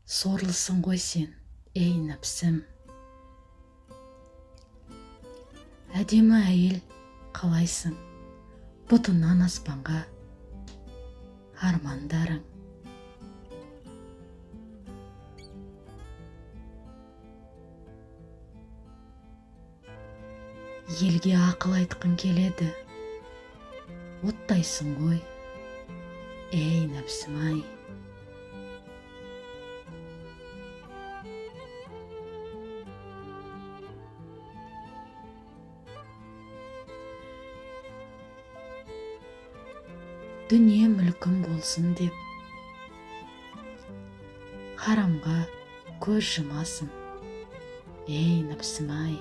Сорлысың ғой сен, ей нәпсім. Әдемі әйел қалайсың, бұтынан аспанға армандарың. Елге ақыл айтқың келеді, оттайсың ғой, ей нәпсім-ай. Дүние мүлкім болсын деп, харамға көз жұмасың, ей нәпсім-ай.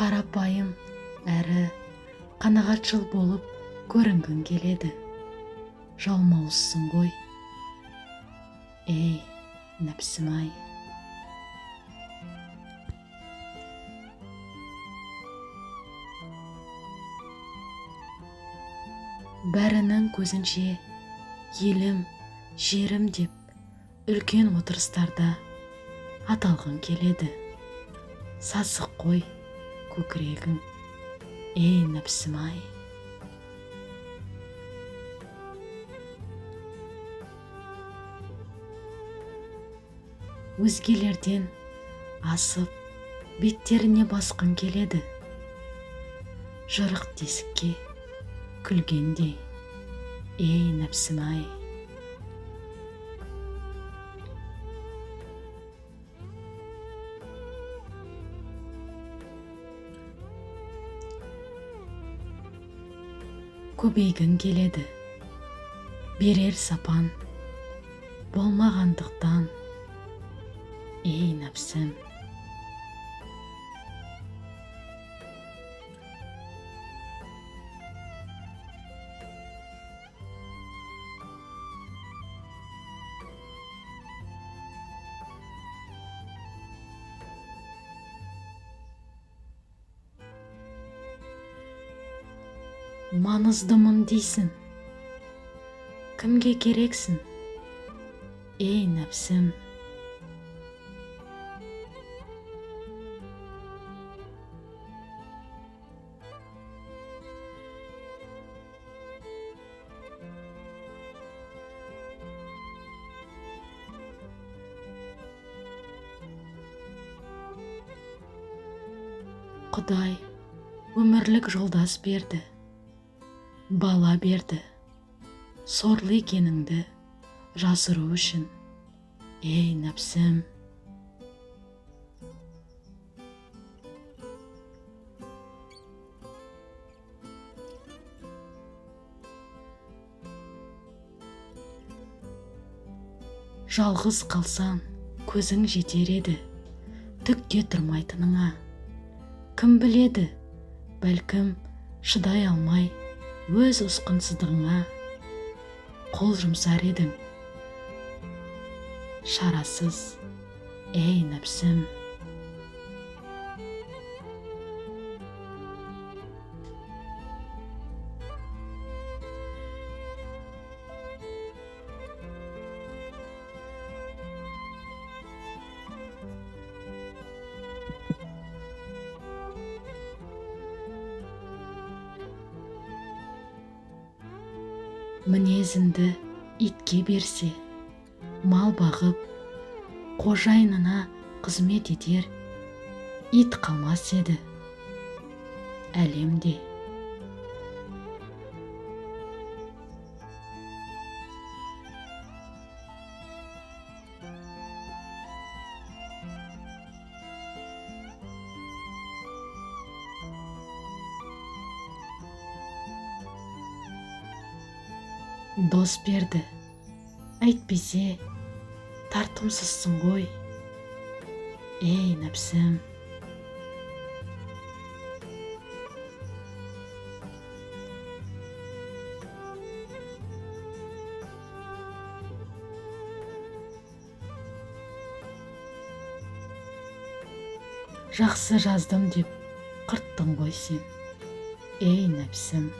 Қарапайым әрі қанағатшыл болып көрінгің келеді, жалмауызсың ғой, ей нәпсім-ай. Бәрінің көзінше елім, жерім деп үлкен отырыстарда аталғың келеді, сасық қой көкірегің, ей нәпсім-ай. Өзгелерден асып, беттеріне басқың келеді, жырық тесікке күлгендей, ей нәпсім-ай. Көбейгің келеді, берер сапан болмағандықтан, ей нәпсім. Маңыздымын дейсің, кімге керексің, ей нәпсім. Құдай өмірлік жолдас берді, бала берді, сорлы екеніңді жасыру үшін, ей нәпсім. Жалғыз қалсаң көзің жетер еді, түкке тұрмайтыныңа. Кім біледі, бәлкім шыдай алмай өз ұсқынсыздығыңа қол жұмсар едің, шарасыз, ей нәпсім. Мінезіңді итке берсе, мал бағып, қожайынына қызмет етер, ит қалмас еді әлемде. Дос берді, әйтпесе тартымсызсың ғой, ей нәпсім. жақсы жаздым деп қырттың ғой сен. Ей нәпсім.